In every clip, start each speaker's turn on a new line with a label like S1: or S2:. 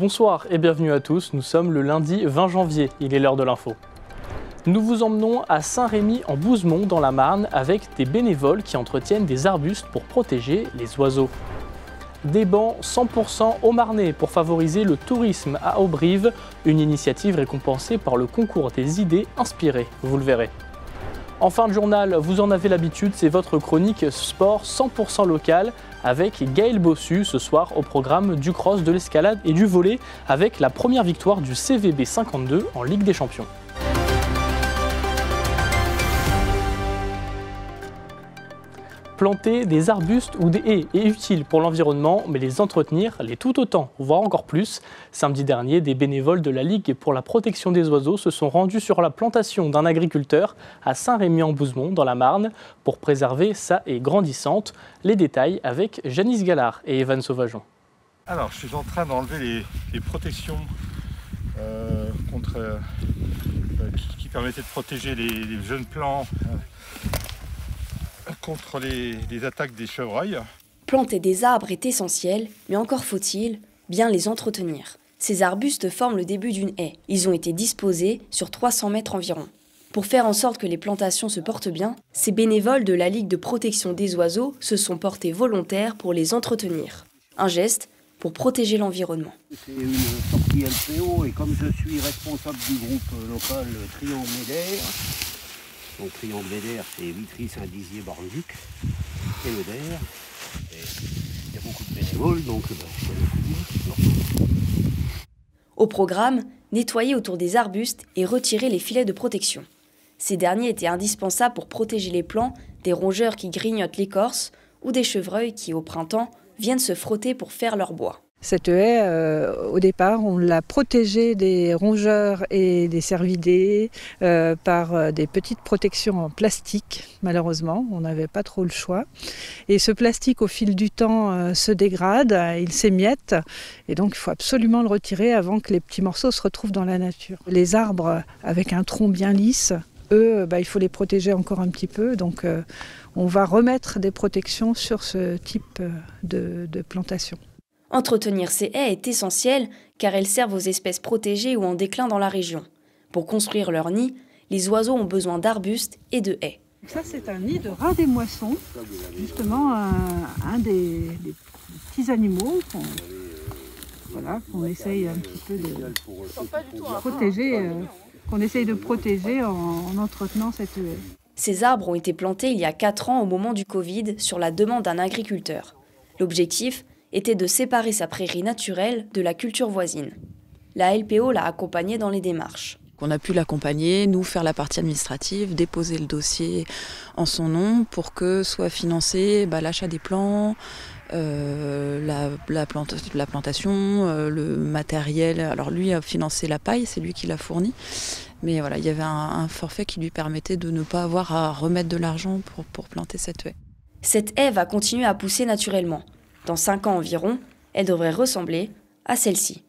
S1: Bonsoir et bienvenue à tous, nous sommes le lundi 20 janvier, il est l'heure de l'info. Nous vous emmenons à Saint-Rémy en Bouzemont dans la Marne avec des bénévoles qui entretiennent des arbustes pour protéger les oiseaux. Des bancs 100% haut-marnais pour favoriser le tourisme à Auberive, une initiative récompensée par le concours des idées inspirées, vous le verrez. En fin de journal, vous en avez l'habitude, c'est votre chronique sport 100% local avec Gaël Bossu ce soir au programme du cross, de l'escalade et du volley avec la première victoire du CVB 52 en Ligue des Champions. Planter des arbustes ou des haies est utile pour l'environnement, mais les entretenir l'est tout autant, voire encore plus. Samedi dernier, des bénévoles de la Ligue pour la protection des oiseaux se sont rendus sur la plantation d'un agriculteur à Saint-Rémy-en-Bouzemont, dans la Marne, pour préserver sa haie grandissante. Les détails avec Janice Gallard et Evan Sauvageon.
S2: Alors, je suis en train d'enlever les protections qui permettaient de protéger les jeunes plants contre les attaques des chevreuils.
S3: Planter des arbres est essentiel, mais encore faut-il bien les entretenir. Ces arbustes forment le début d'une haie. Ils ont été disposés sur 300 mètres environ. Pour faire en sorte que les plantations se portent bien, ces bénévoles de la Ligue de protection des oiseaux se sont portés volontaires pour les entretenir. Un geste pour protéger l'environnement.
S4: C'est une sortie LPO et comme je suis responsable du groupe local Triangle Médère, donc Triangle Médère, c'est Vitry, Saint-Dizier, Bar-le-Duc et Médère. Il y a beaucoup de bénévoles, donc
S3: Au programme, nettoyer autour des arbustes et retirer les filets de protection. Ces derniers étaient indispensables pour protéger les plants des rongeurs qui grignotent l'écorce ou des chevreuils qui, au printemps, viennent se frotter pour faire leur bois.
S5: Cette haie, au départ, on l'a protégée des rongeurs et des cervidés par des petites protections en plastique, malheureusement. On n'avait pas trop le choix. Et ce plastique, au fil du temps, se dégrade, il s'émiette. Et donc, il faut absolument le retirer avant que les petits morceaux se retrouvent dans la nature. Les arbres avec un tronc bien lisse, eux, il faut les protéger encore un petit peu. Donc, on va remettre des protections sur ce type de plantation.
S3: Entretenir ces haies est essentiel car elles servent aux espèces protégées ou en déclin dans la région. Pour construire leur nid, les oiseaux ont besoin d'arbustes et de haies.
S5: Ça, c'est un nid de rat des moissons, justement un des petits animaux qu'on essaye un petit peu de protéger, qu'on essaye de protéger en entretenant cette haie.
S3: Ces arbres ont été plantés il y a 4 ans au moment du Covid sur la demande d'un agriculteur. L'objectif était de séparer sa prairie naturelle de la culture voisine. La LPO l'a accompagné dans les démarches.
S6: On a pu l'accompagner, nous faire la partie administrative, déposer le dossier en son nom pour que soit financé l'achat des plants, la plantation, le matériel. Alors lui a financé la paille, c'est lui qui l'a fourni. Mais voilà, il y avait un forfait qui lui permettait de ne pas avoir à remettre de l'argent pour planter cette haie.
S3: Cette haie va continuer à pousser naturellement. Dans 5 ans environ, elle devrait ressembler à celle-ci.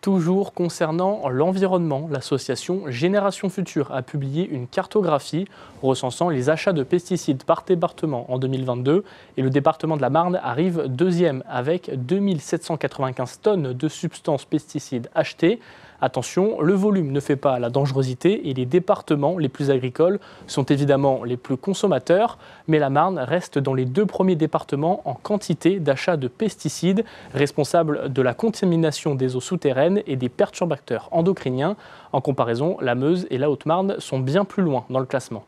S1: Toujours concernant l'environnement, l'association Génération Future a publié une cartographie recensant les achats de pesticides par département en 2022 et le département de la Marne arrive deuxième avec 2795 tonnes de substances pesticides achetées. Attention, le volume ne fait pas la dangerosité et les départements les plus agricoles sont évidemment les plus consommateurs, mais la Marne reste dans les 2 premiers départements en quantité d'achat de pesticides, responsables de la contamination des eaux souterraines et des perturbateurs endocriniens. En comparaison, la Meuse et la Haute-Marne sont bien plus loin dans le classement.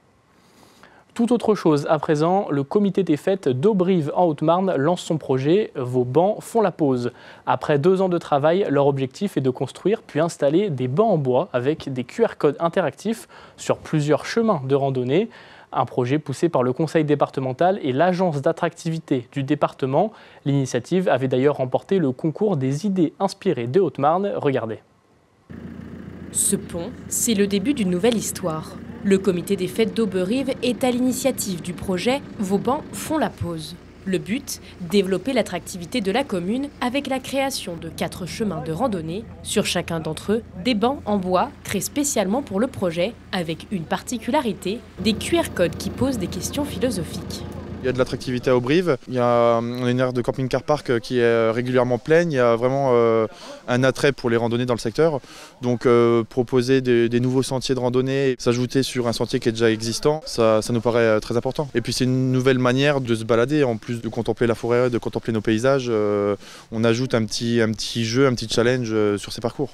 S1: Tout autre chose à présent, le comité des fêtes d'Auberive en Haute-Marne lance son projet « Vos bancs font la pause ». Après 2 ans de travail, leur objectif est de construire puis installer des bancs en bois avec des QR codes interactifs sur plusieurs chemins de randonnée. Un projet poussé par le conseil départemental et l'agence d'attractivité du département. L'initiative avait d'ailleurs remporté le concours des idées inspirées de Haute-Marne. Regardez.
S7: Ce pont, c'est le début d'une nouvelle histoire. Le comité des fêtes d'Auberive est à l'initiative du projet « Vos bancs font la pause ». Le but, développer l'attractivité de la commune avec la création de 4 chemins de randonnée. Sur chacun d'entre eux, des bancs en bois créés spécialement pour le projet, avec une particularité, des QR codes qui posent des questions philosophiques.
S8: Il y a de l'attractivité à Auberive, on a une aire de camping-car park qui est régulièrement pleine, il y a vraiment un attrait pour les randonnées dans le secteur. Donc proposer des nouveaux sentiers de randonnée, s'ajouter sur un sentier qui est déjà existant, ça nous paraît très important. Et puis c'est une nouvelle manière de se balader, en plus de contempler la forêt, de contempler nos paysages, on ajoute un petit jeu, un petit challenge sur ces parcours.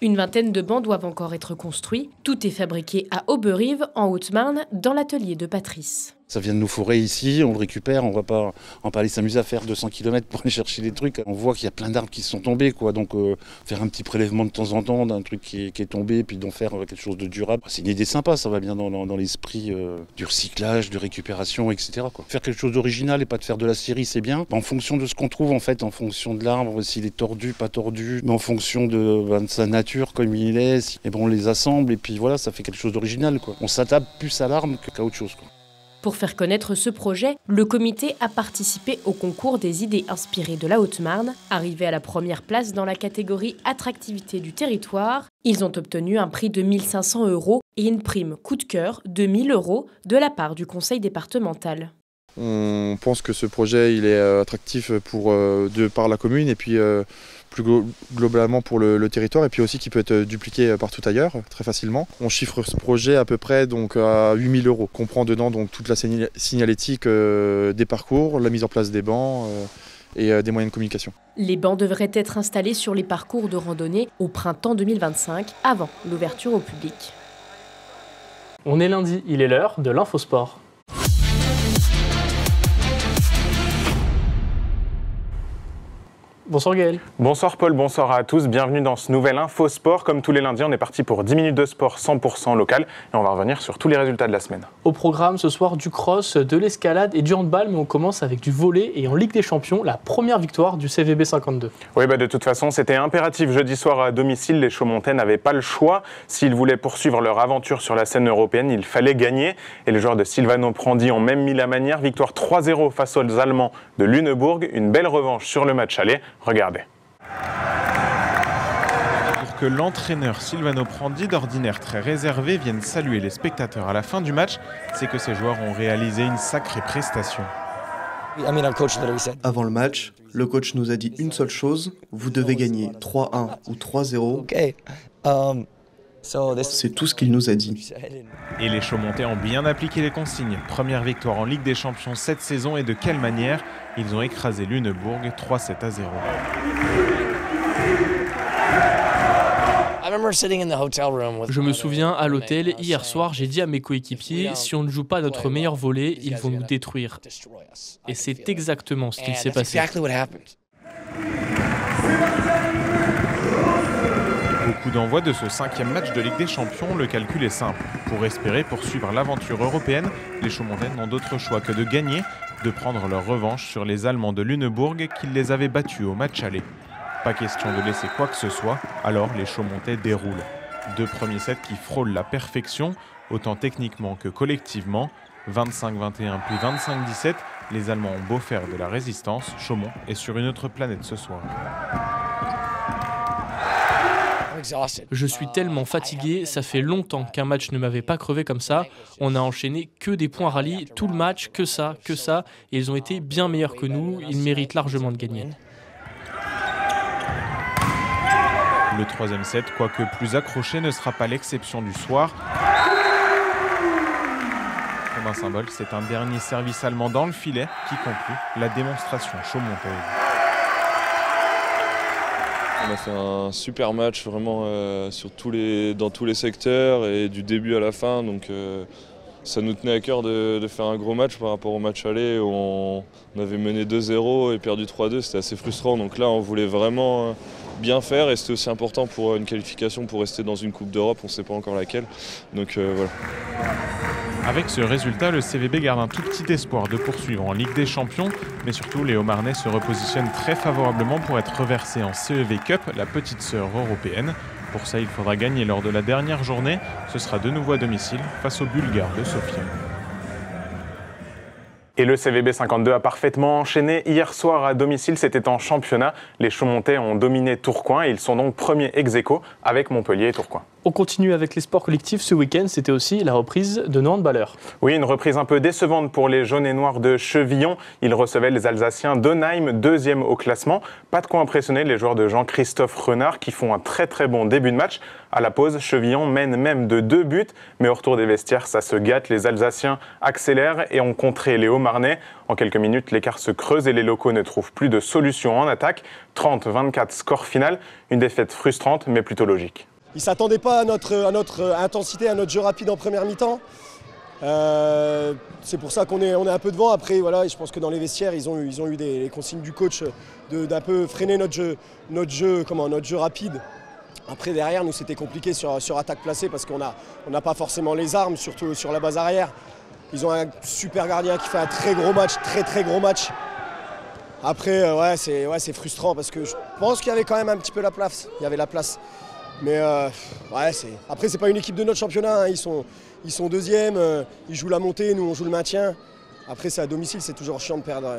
S7: Une vingtaine de bancs doivent encore être construits. Tout est fabriqué à Auberive, en Haute-Marne, dans l'atelier de Patrice.
S9: Ça vient de nos forêts ici, on le récupère, on ne va pas aller s'amuser à faire 200 km pour aller chercher des trucs. On voit qu'il y a plein d'arbres qui sont tombés, quoi. Donc faire un petit prélèvement de temps en temps d'un truc qui est tombé, puis d'en faire quelque chose de durable. C'est une idée sympa, ça va bien dans l'esprit du recyclage, de récupération, etc., quoi. Faire quelque chose d'original et pas de faire de la série, c'est bien. En fonction de ce qu'on trouve, en fait, en fonction de l'arbre, s'il est tordu, pas tordu, mais en fonction de sa nature, comme il est, et on les assemble, et puis voilà, ça fait quelque chose d'original, quoi. On s'attaque plus à l'arbre qu'à autre chose, quoi.
S7: Pour faire connaître ce projet, le comité a participé au concours des idées inspirées de la Haute-Marne. Arrivés à la première place dans la catégorie attractivité du territoire, ils ont obtenu un prix de 1 500 € et une prime coup de cœur de 1 000 € de la part du conseil départemental.
S8: On pense que ce projet il est attractif par la commune et puis plus globalement pour le territoire, et puis aussi qui peut être dupliqué partout ailleurs très facilement. On chiffre ce projet à peu près donc, à 8 000 €. On comprend dedans donc, toute la signalétique des parcours, la mise en place des bancs et des moyens de communication.
S7: Les bancs devraient être installés sur les parcours de randonnée au printemps 2025, avant l'ouverture au public.
S1: On est lundi, il est l'heure de l'Infosport. Bonsoir Gaël.
S10: Bonsoir Paul, bonsoir à tous, bienvenue dans ce nouvel Infosport. Comme tous les lundis, on est parti pour 10 minutes de sport 100% local et on va revenir sur tous les résultats de la semaine.
S1: Au programme ce soir, du cross, de l'escalade et du handball, mais on commence avec du volley et en Ligue des Champions, la première victoire du CVB 52.
S10: Oui, de toute façon, c'était impératif. Jeudi soir à domicile, les Chaumontais n'avaient pas le choix. S'ils voulaient poursuivre leur aventure sur la scène européenne, il fallait gagner. Et les joueurs de Silvano Prandi ont même mis la manière. Victoire 3-0 face aux Allemands de Lüneburg. Une belle revanche sur le match aller. Regardez.
S11: Pour que l'entraîneur Silvano Prandi, d'ordinaire très réservé, vienne saluer les spectateurs à la fin du match, c'est que ces joueurs ont réalisé une sacrée prestation.
S12: Avant le match, le coach nous a dit une seule chose, vous devez gagner 3-1 ou 3-0. C'est tout ce qu'il nous a dit.
S11: Et les Chaumontais ont bien appliqué les consignes. Première victoire en Ligue des Champions cette saison, et de quelle manière? Ils ont écrasé Lüneburg 3-7-0.
S1: Je me souviens, à l'hôtel, hier soir, j'ai dit à mes coéquipiers, si on ne joue pas notre meilleur volley, ils vont nous détruire. Et c'est exactement ce qu'il s'est passé.
S11: Au coup d'envoi de ce 5e match de Ligue des Champions, le calcul est simple. Pour espérer poursuivre l'aventure européenne, les Chaumontais n'ont d'autre choix que de gagner, de prendre leur revanche sur les Allemands de Lüneburg qui les avaient battus au match aller. Pas question de laisser quoi que ce soit, alors les Chaumontais déroulent. 2 premiers sets qui frôlent la perfection, autant techniquement que collectivement. 25-21 puis 25-17, les Allemands ont beau faire de la résistance, Chaumont est sur une autre planète ce soir.
S1: Je suis tellement fatigué, ça fait longtemps qu'un match ne m'avait pas crevé comme ça. On a enchaîné que des points rallye, tout le match, que ça. Et ils ont été bien meilleurs que nous, ils méritent largement de gagner.
S11: Le 3e set, quoique plus accroché, ne sera pas l'exception du soir. Comme un symbole, c'est un dernier service allemand dans le filet qui conclut la démonstration chaumontaise.
S13: On a fait un super match vraiment dans tous les secteurs et du début à la fin. Donc ça nous tenait à cœur de faire un gros match par rapport au match aller où on avait mené 2-0 et perdu 3-2. C'était assez frustrant. Donc là, on voulait vraiment bien faire et c'était aussi important pour une qualification pour rester dans une Coupe d'Europe. On ne sait pas encore laquelle. Donc voilà.
S11: Avec ce résultat, le CVB garde un tout petit espoir de poursuivre en Ligue des Champions, mais surtout les Haut-Marnais se repositionnent très favorablement pour être reversés en CEV Cup, la petite sœur européenne. Pour ça, il faudra gagner lors de la dernière journée. Ce sera de nouveau à domicile face aux Bulgares de Sofia.
S10: Et le CVB 52 a parfaitement enchaîné. Hier soir à domicile, c'était en championnat. Les Chaumontais ont dominé Tourcoing et ils sont donc premiers ex aequo avec Montpellier et Tourcoing.
S1: On continue avec les sports collectifs. Ce week-end, c'était aussi la reprise de nos handballeurs.
S10: Oui, une reprise un peu décevante pour les jaunes et noirs de Chevillon. Ils recevaient les Alsaciens d'Onheim, 2e au classement. Pas de quoi impressionner les joueurs de Jean-Christophe Renard qui font un très très bon début de match. À la pause, Chevillon mène même de 2 buts. Mais au retour des vestiaires, ça se gâte. Les Alsaciens accélèrent et ont contré les Hauts-Marnais. En quelques minutes, l'écart se creuse et les locaux ne trouvent plus de solution en attaque. 30-24 score final. Une défaite frustrante mais plutôt logique.
S14: Ils ne s'attendaient pas à notre intensité, à notre jeu rapide en première mi-temps. C'est pour ça qu'on est un peu devant. Après, voilà, je pense que dans les vestiaires, ils ont eu des consignes du coach d'un peu freiner notre jeu rapide. Après, derrière, nous, c'était compliqué sur attaque placée parce qu'on n'a pas forcément les armes, surtout sur la base arrière. Ils ont un super gardien qui fait un très gros match, très gros match. Après, c'est frustrant parce que je pense qu'il y avait quand même un petit peu la place. Il y avait la place. Mais après, c'est pas une équipe de notre championnat, hein. Ils sont 2e, ils jouent la montée, nous on joue le maintien. Après, c'est à domicile, c'est toujours chiant de perdre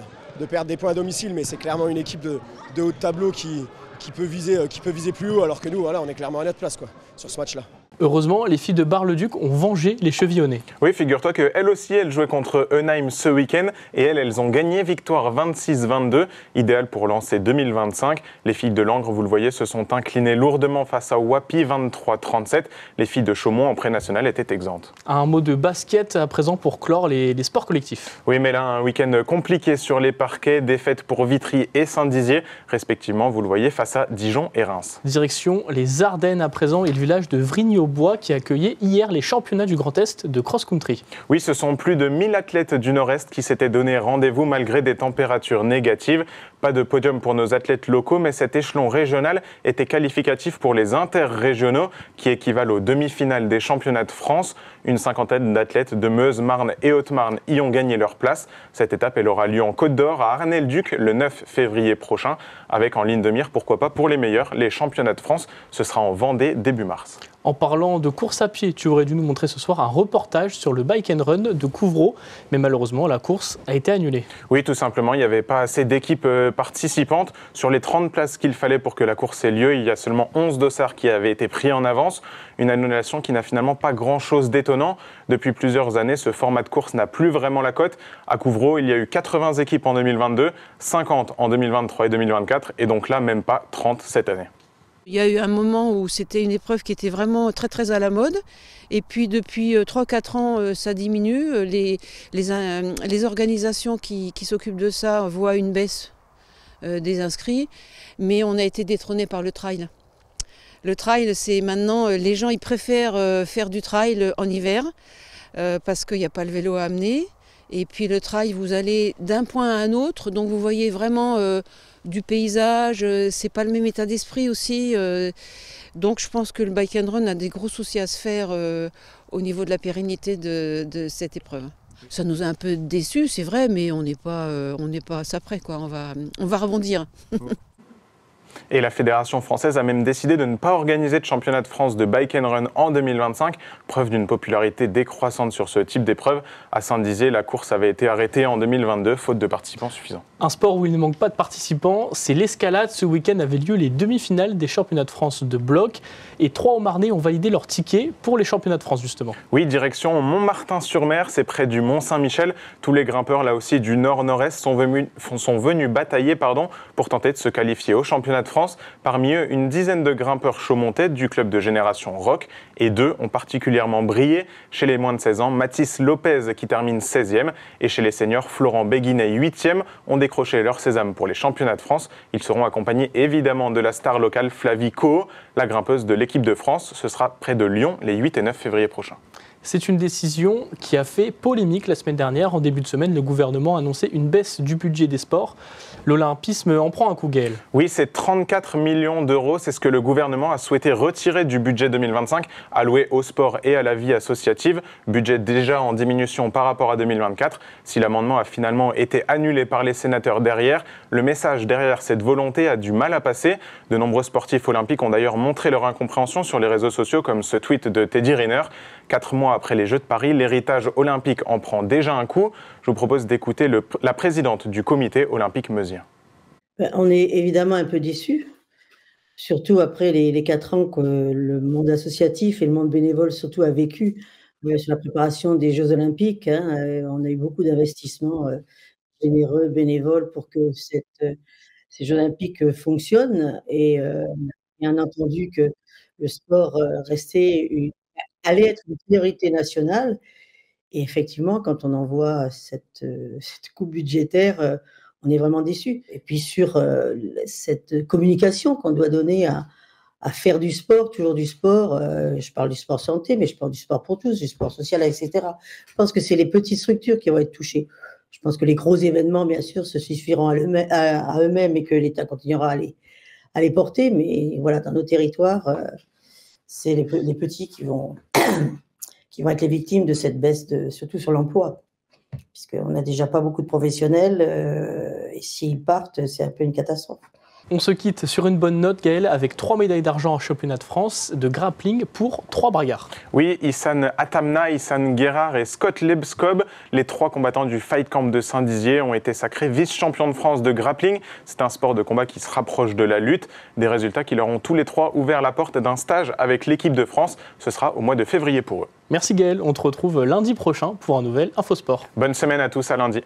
S14: des points à domicile, mais c'est clairement une équipe de haut de tableau qui peut viser plus haut, alors que nous, voilà, on est clairement à notre place sur ce match-là.
S1: Heureusement, les filles de Bar-le-Duc ont vengé les Chevillonnais.
S10: Oui, figure-toi qu'elles aussi, elles jouaient contre Onheim ce week-end et elles ont gagné, victoire 26-22, idéal pour lancer 2025. Les filles de Langres, vous le voyez, se sont inclinées lourdement face à Wapi, 23-37. Les filles de Chaumont en pré-national étaient exemptes.
S1: Un mot de basket à présent pour clore les sports collectifs.
S10: Oui, mais là, un week-end compliqué sur les parquets, défaite pour Vitry et Saint-Dizier, respectivement, vous le voyez, face à Dijon et Reims.
S1: Direction les Ardennes à présent et le village de Vrigny-au-Bois qui accueillait hier les championnats du Grand Est de cross-country.
S10: Oui, ce sont plus de 1000 athlètes du Nord-Est qui s'étaient donné rendez-vous malgré des températures négatives. Pas de podium pour nos athlètes locaux, mais cet échelon régional était qualificatif pour les interrégionaux qui équivalent aux demi-finales des championnats de France. Une cinquantaine d'athlètes de Meuse, Marne et Haute-Marne y ont gagné leur place. Cette étape, elle aura lieu en Côte d'Or, à Arnay-le-Duc, le 9 février prochain, avec en ligne de mire, pourquoi pas pour les meilleurs, les championnats de France. Ce sera en Vendée début mars.
S1: En parlant de course à pied, tu aurais dû nous montrer ce soir un reportage sur le Bike and Run de Couvreau, mais malheureusement la course a été annulée.
S10: Oui, tout simplement, il n'y avait pas assez d'équipes participantes. Sur les 30 places qu'il fallait pour que la course ait lieu, il y a seulement 11 dossards qui avaient été pris en avance. Une annulation qui n'a finalement pas grand-chose d'étonnant. Depuis plusieurs années, ce format de course n'a plus vraiment la cote. À Couvreau, il y a eu 80 équipes en 2022, 50 en 2023 et 2024, et donc là, même pas 30 cette année.
S15: Il y a eu un moment où c'était une épreuve qui était vraiment très à la mode. Et puis depuis 3-4 ans, ça diminue. Les organisations qui s'occupent de ça voient une baisse des inscrits. Mais on a été détrônés par le trail. Le trail, c'est maintenant, les gens ils préfèrent faire du trail en hiver parce qu'il n'y a pas le vélo à amener. Et puis le trail, vous allez d'un point à un autre. Donc vous voyez vraiment du paysage, c'est pas le même état d'esprit aussi. Donc je pense que le Bike and Run a des gros soucis à se faire au niveau de la pérennité de cette épreuve. Ça nous a un peu déçus, c'est vrai, mais on n'est pas à ça près, quoi. On va rebondir.
S10: Et la Fédération française a même décidé de ne pas organiser de championnat de France de Bike and Run en 2025, preuve d'une popularité décroissante sur ce type d'épreuve. À Saint-Dizier, la course avait été arrêtée en 2022, faute de participants suffisants.
S1: Un sport où il ne manque pas de participants, c'est l'escalade. Ce week-end avaient lieu les demi-finales des championnats de France de bloc et 3 Hauts-Marnais ont validé leur ticket pour les championnats de France justement.
S10: Oui, direction Montmartin-sur-Mer, c'est près du Mont-Saint-Michel. Tous les grimpeurs là aussi du nord-nord-est sont venus batailler pour tenter de se qualifier au championnat de France. Parmi eux, une dizaine de grimpeurs chaumontais du club de génération Rock et 2 ont particulièrement brillé. Chez les moins de 16 ans, Mathis Lopez qui termine 16e et chez les seniors, Florent Béguinet 8e ont décroché leur sésame pour les championnats de France. Ils seront accompagnés évidemment de la star locale Flavie Coho, la grimpeuse de l'équipe de France. Ce sera près de Lyon les 8 et 9 février prochains.
S1: C'est une décision qui a fait polémique la semaine dernière. En début de semaine, le gouvernement a annoncé une baisse du budget des sports. L'olympisme en prend un coup, Gaël.
S10: Oui, c'est 34 millions d'euros. C'est ce que le gouvernement a souhaité retirer du budget 2025, alloué au sport et à la vie associative. Budget déjà en diminution par rapport à 2024. Si l'amendement a finalement été annulé par les sénateurs derrière, le message derrière cette volonté a du mal à passer. De nombreux sportifs olympiques ont d'ailleurs montré leur incompréhension sur les réseaux sociaux, comme ce tweet de Teddy Riner. 4 mois après les Jeux de Paris, l'héritage olympique en prend déjà un coup. Je vous propose d'écouter la présidente du comité olympique meusien.
S16: On est évidemment un peu déçus. Surtout après les 4 ans que le monde associatif et le monde bénévole surtout a vécu sur la préparation des Jeux olympiques, hein. On a eu beaucoup d'investissements généreux, bénévoles pour que ces Jeux olympiques fonctionnent et bien entendu que le sport allait être une priorité nationale. Et effectivement, quand on en voit cette coupe budgétaire, on est vraiment déçus. Et puis sur cette communication qu'on doit donner à faire du sport, toujours du sport, je parle du sport santé, mais je parle du sport pour tous, du sport social, etc. Je pense que c'est les petites structures qui vont être touchées. Je pense que les gros événements, bien sûr, se suffiront à eux-mêmes et que l'État continuera à les porter. Mais voilà, dans nos territoires, c'est les petits qui vont être les victimes de cette baisse, surtout sur l'emploi, puisqu'on n'a déjà pas beaucoup de professionnels, et s'ils partent, c'est un peu une catastrophe.
S1: On se quitte sur une bonne note, Gaël, avec 3 médailles d'argent en championnat de France de grappling pour 3 braillards.
S10: Oui, Ihsan Atamna, Ihsan Guérard et Scott Lebskob, les 3 combattants du Fight Camp de Saint-Dizier, ont été sacrés vice-champions de France de grappling. C'est un sport de combat qui se rapproche de la lutte. Des résultats qui leur ont tous les 3 ouvert la porte d'un stage avec l'équipe de France. Ce sera au mois de février pour eux.
S1: Merci Gaël, on te retrouve lundi prochain pour un nouvel Infosport.
S10: Bonne semaine à tous, à lundi.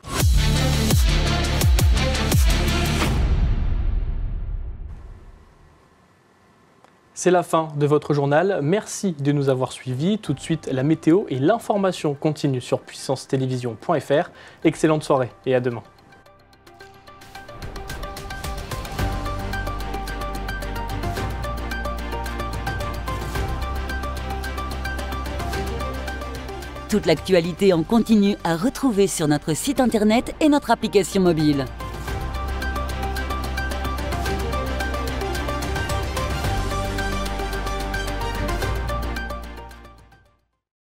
S1: C'est la fin de votre journal. Merci de nous avoir suivis. Tout de suite, la météo et l'information continuent sur puissancetélévision.fr. Excellente soirée et à demain.
S17: Toute l'actualité en continu à retrouver sur notre site internet et notre application mobile.